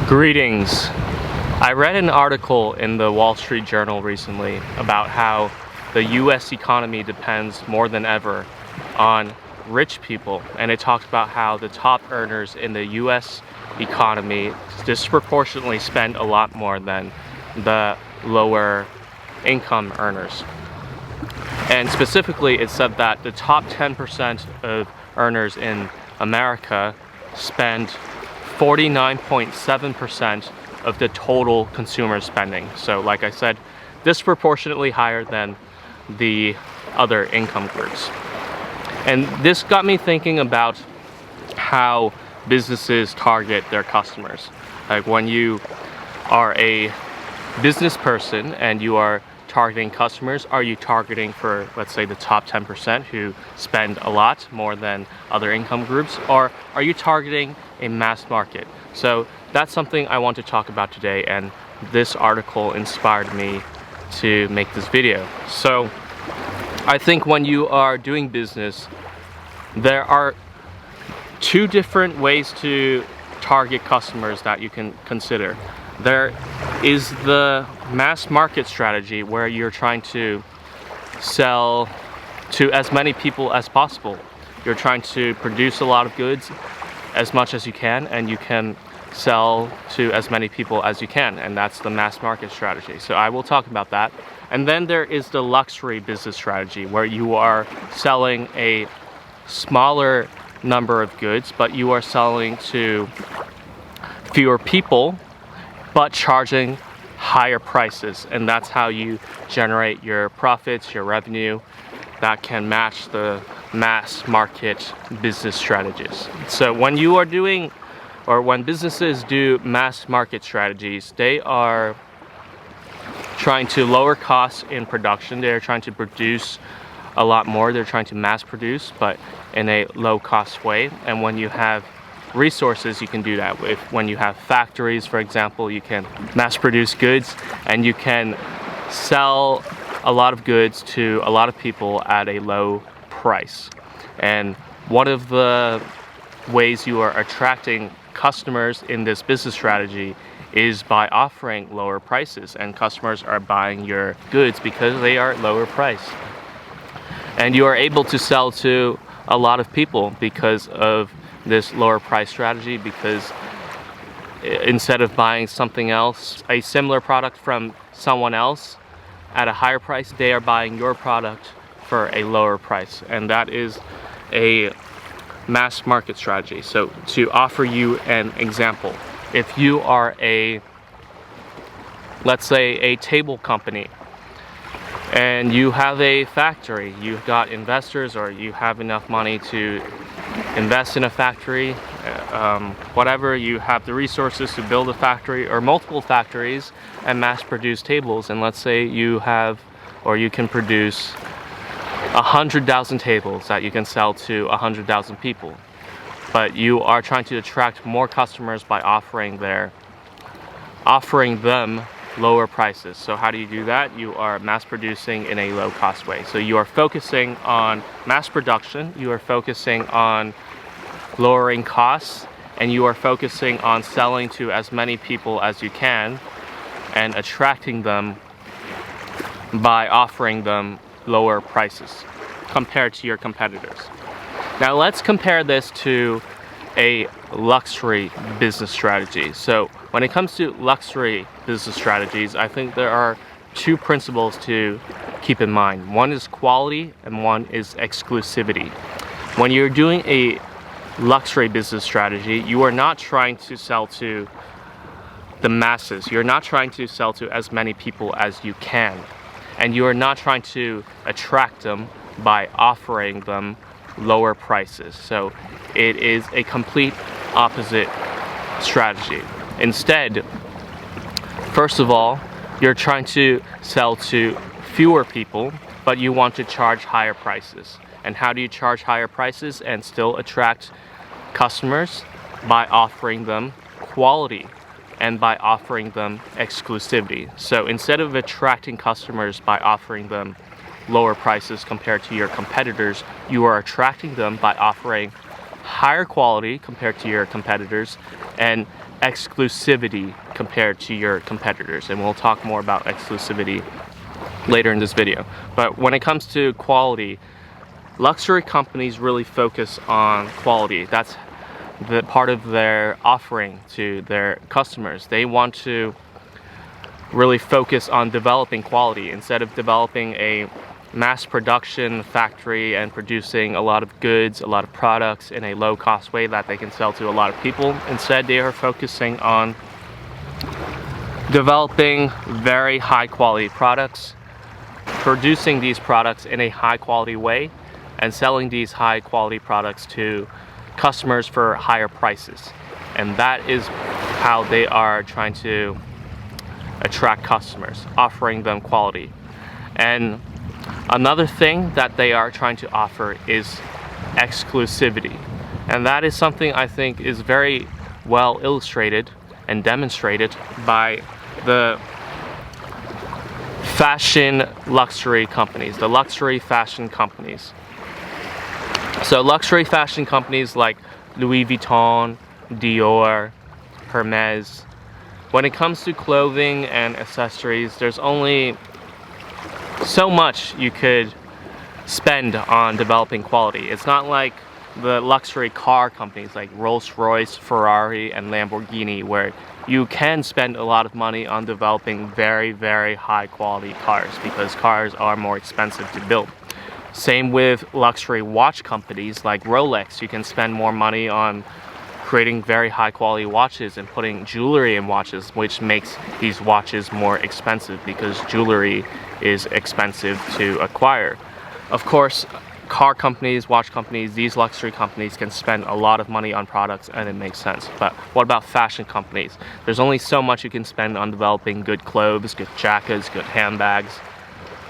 Greetings. I read an article in the Wall Street Journal recently about how the US economy depends more than ever on rich people, and it talks about how the top earners in the US economy disproportionately spend a lot more than the lower income earners. And specifically, it said that the top 10% of earners in America spend 49.7% of the total consumer spending. So like I said, disproportionately higher than the other income groups. And this got me thinking about how businesses target their customers. Like when you are a business person and you are targeting customers, are you targeting for, let's say, the top 10% who spend a lot more than other income groups, or are you targeting a mass market? So that's something I want to talk about today, and this article inspired me to make this video. So I think when you are doing business, there are two different ways to target customers that you can consider. There is the mass market strategy, where you're trying to sell to as many people as possible. You're trying to produce a lot of goods as much as you can, and you can sell to as many people as you can, and that's the mass market strategy. So I will talk about that. And then there is the luxury business strategy, where you are selling a smaller number of goods, but you are selling to fewer people but charging higher prices, and that's how you generate your profits, your revenue that can match the mass market business strategies. So when you are doing, or when businesses do mass market strategies, they are trying to lower costs in production. They're trying to produce a lot more. They're trying to mass produce, but in a low cost way. And when you have resources, you can do that. When you have factories, for example, you can mass produce goods, and you can sell a lot of goods to a lot of people at a low price. And one of the ways you are attracting customers in this business strategy is by offering lower prices, and customers are buying your goods because they are lower priced. And you are able to sell to a lot of people because of this lower price strategy, because instead of buying something else, a similar product from someone else at a higher price, they are buying your product for a lower price. And that is a mass market strategy. So to offer you an example, if you are let's say a table company, and you have a factory, you've got investors, or you have enough money to invest in a factory, whatever, you have the resources to build a factory or multiple factories and mass produce tables. And let's say you have, or you can produce 100,000 tables that you can sell to 100,000 people, but you are trying to attract more customers by offering them lower prices. So how do you do that? You are mass producing in a low cost way. So you are focusing on mass production, you are focusing on lowering costs, and you are focusing on selling to as many people as you can and attracting them by offering them lower prices compared to your competitors. Now let's compare this to a luxury business strategy. So when it comes to luxury business strategies, I think there are two principles to keep in mind. One is quality and one is exclusivity. When you're doing a luxury business strategy, you are not trying to sell to the masses. You're not trying to sell to as many people as you can. And you are not trying to attract them by offering them lower prices. So it is a complete opposite strategy. Instead, first of all, you're trying to sell to fewer people, but you want to charge higher prices. And how do you charge higher prices and still attract customers? By offering them quality and by offering them exclusivity. So instead of attracting customers by offering them lower prices compared to your competitors, you are attracting them by offering higher quality compared to your competitors and exclusivity compared to your competitors. And we'll talk more about exclusivity later in this video. But when it comes to quality, luxury companies really focus on quality. That's the part of their offering to their customers. They want to really focus on developing quality instead of developing a mass production factory and producing a lot of goods, a lot of products in a low cost way that they can sell to a lot of people. Instead, they are focusing on developing very high quality products, producing these products in a high quality way, and selling these high quality products to customers for higher prices. And that is how they are trying to attract customers, offering them quality. And another thing that they are trying to offer is exclusivity. And that is something I think is very well illustrated and demonstrated by the fashion luxury companies, the luxury fashion companies. So luxury fashion companies like Louis Vuitton, Dior, Hermes, when it comes to clothing and accessories, there's only so much you could spend on developing quality. It's not like the luxury car companies like Rolls-Royce, Ferrari, and Lamborghini, where you can spend a lot of money on developing very, very high quality cars because cars are more expensive to build. Same with luxury watch companies like Rolex. You can spend more money on creating very high quality watches and putting jewelry in watches, which makes these watches more expensive because jewelry is expensive to acquire. Of course, car companies, watch companies, these luxury companies can spend a lot of money on products and it makes sense. But what about fashion companies? There's only so much you can spend on developing good clothes, good jackets, good handbags,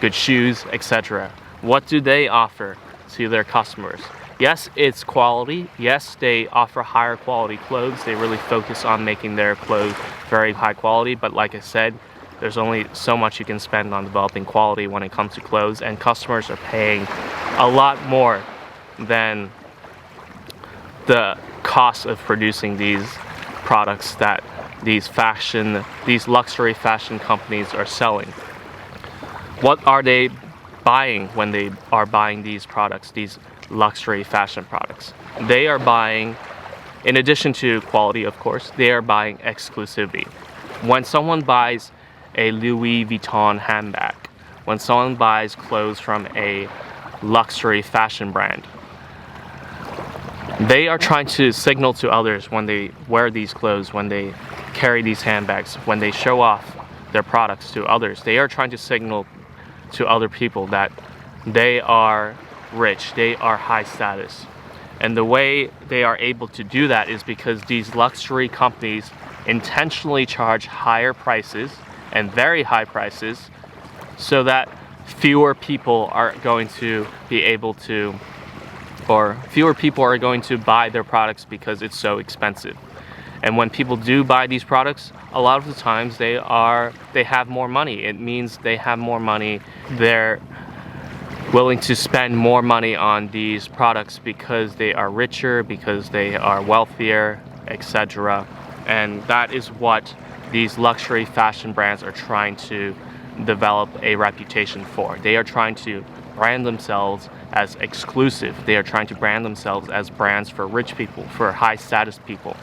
good shoes, etc. What do they offer to their customers? Yes, it's quality. Yes, they offer higher quality clothes. They really focus on making their clothes very high quality. But like I said, there's only so much you can spend on developing quality when it comes to clothes, and customers are paying a lot more than the cost of producing these products that these luxury fashion companies are selling. What are they buying when they are buying these products, these luxury fashion products? They are buying, in addition to quality of course, they are buying exclusivity. When someone buys a Louis Vuitton handbag, when someone buys clothes from a luxury fashion brand, they are trying to signal to others when they wear these clothes, when they carry these handbags, when they show off their products to others. They are trying to signal to other people that they are rich, they are high status. And the way they are able to do that is because these luxury companies intentionally charge higher prices and very high prices so that fewer people are going to be able to, or fewer people are going to buy their products because it's so expensive. And when people do buy these products, a lot of the times they have more money. It means they have more money. They're willing to spend more money on these products because they are richer, because they are wealthier, etc. And that is what these luxury fashion brands are trying to develop a reputation for. They are trying to brand themselves as exclusive. They are trying to brand themselves as brands for rich people, for high status people.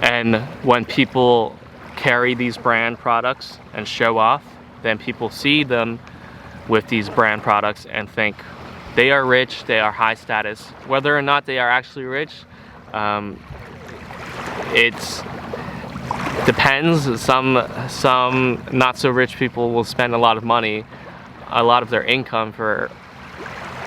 And when people carry these brand products and show off, then people see them with these brand products and think they are rich, they are high status. Whether or not they are actually rich, it depends. Some not so rich people will spend a lot of money, a lot of their income for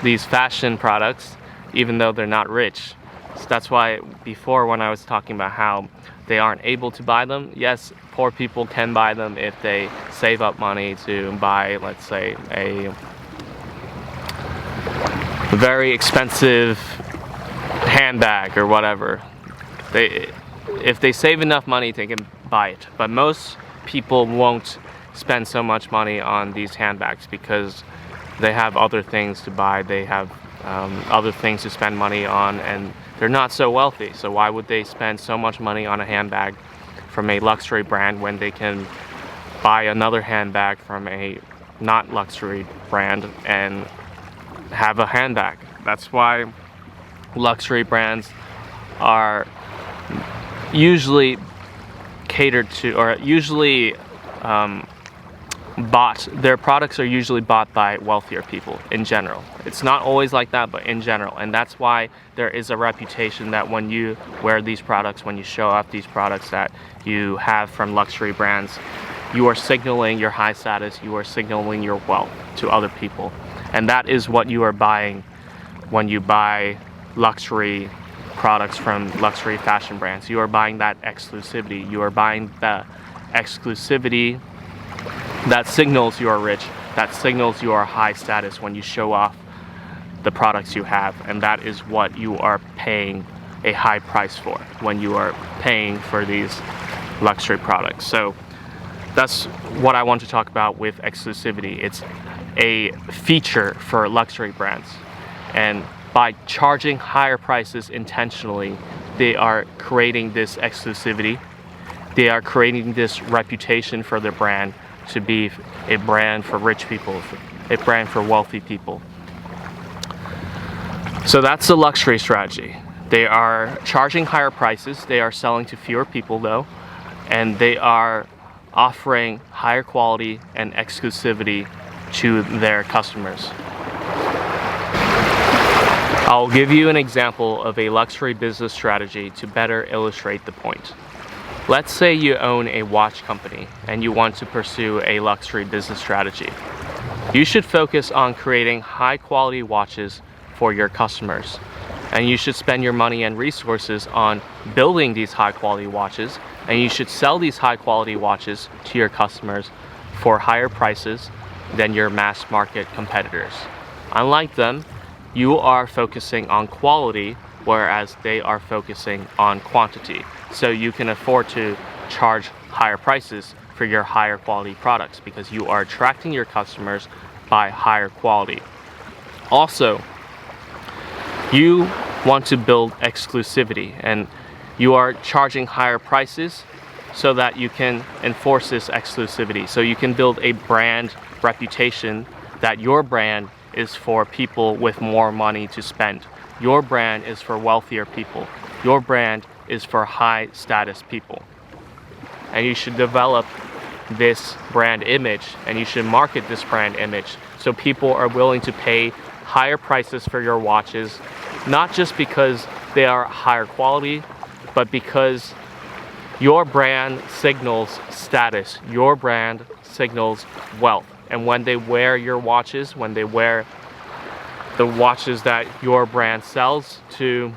these fashion products, even though they're not rich. So that's why before, when I was talking about how they aren't able to buy them, yes, poor people can buy them if they save up money to buy, let's say, a very expensive handbag or whatever. If they save enough money, they can buy it. But most people won't spend so much money on these handbags because they have other things to buy. They have other things to spend money on, and they're not so wealthy. So why would they spend so much money on a handbag from a luxury brand when they can buy another handbag from a not luxury brand and have a handbag? That's why luxury brands are usually catered to, or usually their products are usually bought by wealthier people in general. It's not always like that, but in general. And that's why there is a reputation that when you wear these products, when you show off these products that you have from luxury brands, you are signaling your high status, you are signaling your wealth to other people. And that is what you are buying when you buy luxury products from luxury fashion brands. You are buying that exclusivity. You are buying the exclusivity that signals you are rich, that signals you are high status when you show off the products you have. And that is what you are paying a high price for when you are paying for these luxury products. So that's what I want to talk about with exclusivity. It's a feature for luxury brands. And by charging higher prices intentionally, they are creating this exclusivity. They are creating this reputation for their brand to be a brand for rich people, a brand for wealthy people. So that's the luxury strategy. They are charging higher prices, they are selling to fewer people though, and they are offering higher quality and exclusivity to their customers. I'll give you an example of a luxury business strategy to better illustrate the point. Let's say you own a watch company and you want to pursue a luxury business strategy. You should focus on creating high quality watches for your customers. And you should spend your money and resources on building these high quality watches, and you should sell these high quality watches to your customers for higher prices than your mass market competitors. Unlike them, you are focusing on quality, whereas they are focusing on quantity. So you can afford to charge higher prices for your higher quality products because you are attracting your customers by higher quality. Also, you want to build exclusivity, and you are charging higher prices so that you can enforce this exclusivity. So you can build a brand reputation that your brand is for people with more money to spend. Your brand is for wealthier people. Your brand is for high status people. And you should develop this brand image, and you should market this brand image so people are willing to pay higher prices for your watches, not just because they are higher quality, but because your brand signals status. Your brand signals wealth. And when they wear your watches, when they wear the watches that your brand sells to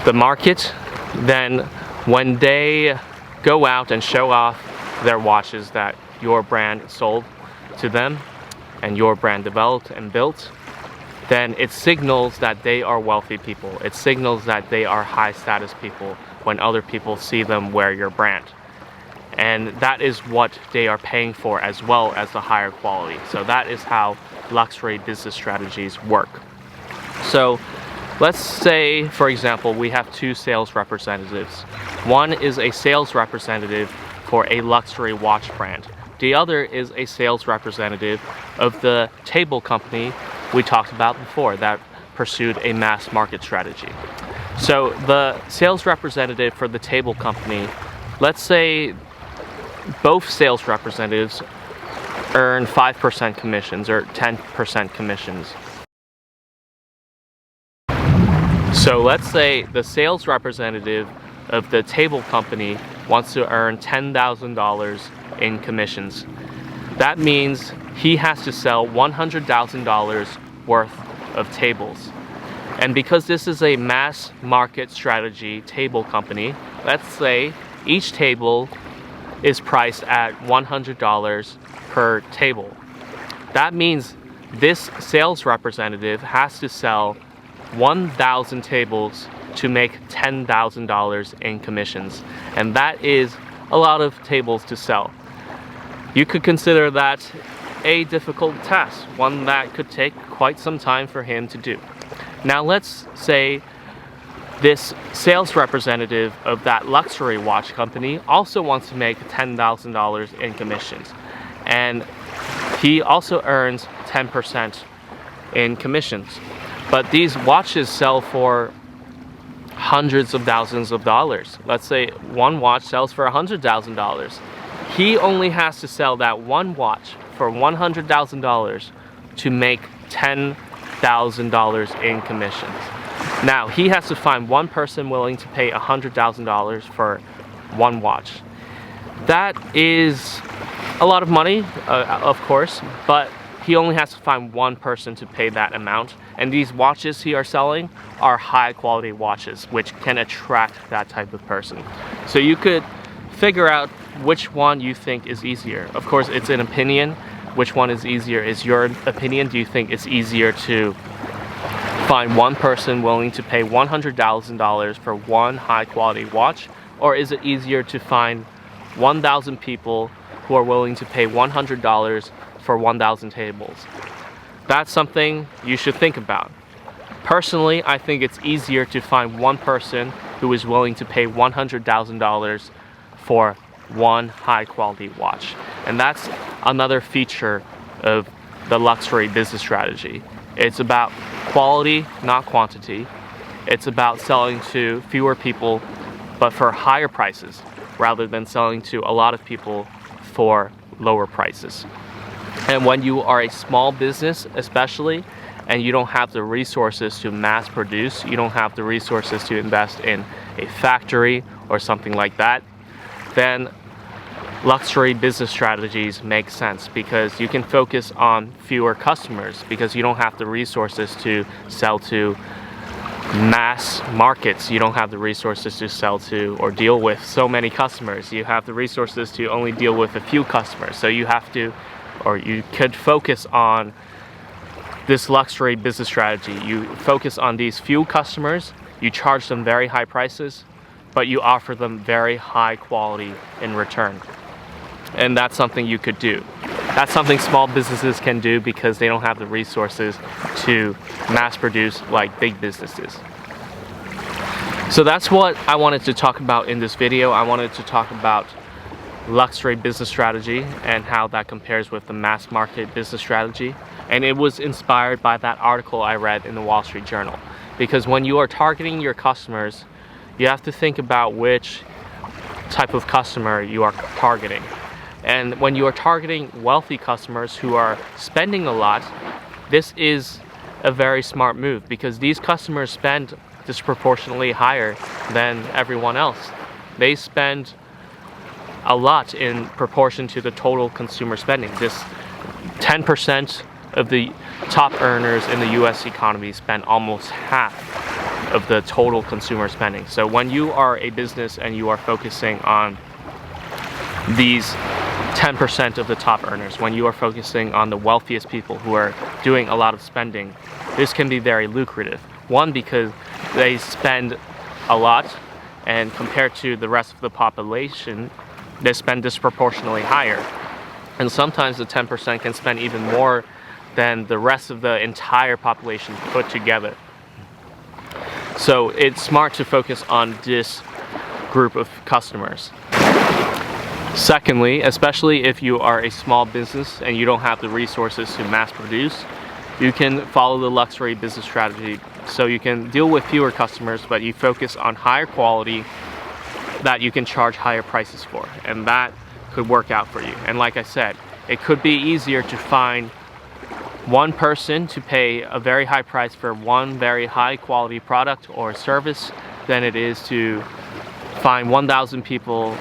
the market, then when they go out and show off their watches that your brand sold to them and your brand developed and built, then it signals that they are wealthy people. It signals that they are high status people when other people see them wear your brand. And that is what they are paying for, as well as the higher quality. So that is how luxury business strategies work. So let's say, for example, we have two sales representatives. One is a sales representative for a luxury watch brand. The other is a sales representative of the table company we talked about before that pursued a mass market strategy. So the sales representative for the table company, let's say both sales representatives earn 5% commissions or 10% commissions. So let's say the sales representative of the table company wants to earn $10,000 in commissions. That means he has to sell $100,000 worth of tables. And because this is a mass market strategy table company, let's say each table is priced at $100 per table. That means this sales representative has to sell 1,000 tables to make $10,000 in commissions. And that is a lot of tables to sell. You could consider that a difficult task, one that could take quite some time for him to do. Now let's say this sales representative of that luxury watch company also wants to make $10,000 in commissions, and he also earns 10% in commissions. But these watches sell for hundreds of thousands of dollars. Let's say one watch sells for $100,000. He only has to sell that one watch for $100,000 to make $10,000 in commissions. Now he has to find one person willing to pay $100,000 for one watch. That is a lot of money, of course, but he only has to find one person to pay that amount. And these watches he are selling are high quality watches, which can attract that type of person. So you could figure out which one you think is easier. Of course, it's an opinion. Which one is easier is your opinion. Do you think it's easier to find one person willing to pay $100,000 for one high quality watch? Or is it easier to find 1,000 people who are willing to pay $100 for 1,000 tables? That's something you should think about. Personally, I think it's easier to find one person who is willing to pay $100,000 for one high quality watch. And that's another feature of the luxury business strategy. It's about quality, not quantity. It's about selling to fewer people, but for higher prices, rather than selling to a lot of people for lower prices. And when you are a small business especially, and you don't have the resources to mass produce, you don't have the resources to invest in a factory or something like that, then luxury business strategies make sense, because you can focus on fewer customers, because you don't have the resources to sell to mass markets. You don't have the resources to sell to or deal with so many customers. You have the resources to only deal with a few customers. So you have to, or you could focus on this luxury business strategy. You focus on these few customers, you charge them very high prices, but you offer them very high quality in return. And that's something you could do. That's something small businesses can do because they don't have the resources to mass produce like big businesses. So that's what I wanted to talk about in this video. I wanted to talk about luxury business strategy and how that compares with the mass market business strategy. And it was inspired by that article I read in the Wall Street Journal. Because when you are targeting your customers, you have to think about which type of customer you are targeting. And when you are targeting wealthy customers who are spending a lot, this is a very smart move, because these customers spend disproportionately higher than everyone else. They spend a lot in proportion to the total consumer spending. This 10% of the top earners in the US economy spend almost half of the total consumer spending. So when you are a business and you are focusing on these 10% of the top earners, when you are focusing on the wealthiest people who are doing a lot of spending, this can be very lucrative. One, because they spend a lot, and compared to the rest of the population, they spend disproportionately higher. And sometimes the 10% can spend even more than the rest of the entire population put together. So it's smart to focus on this group of customers. Secondly, especially if you are a small business and you don't have the resources to mass produce, you can follow the luxury business strategy. So you can deal with fewer customers, but you focus on higher quality that you can charge higher prices for, and that could work out for you. And like I said, it could be easier to find one person to pay a very high price for one very high quality product or service than it is to find 1,000 people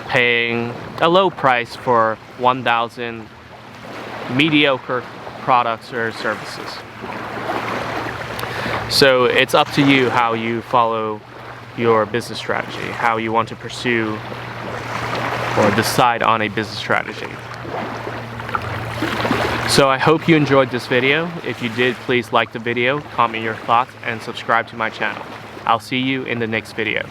paying a low price for 1,000 mediocre products or services. So it's up to you how you follow your business strategy, how you want to pursue or decide on a business strategy. So I hope you enjoyed this video. If you did, please like the video, comment your thoughts, and subscribe to my channel. I'll see you in the next video.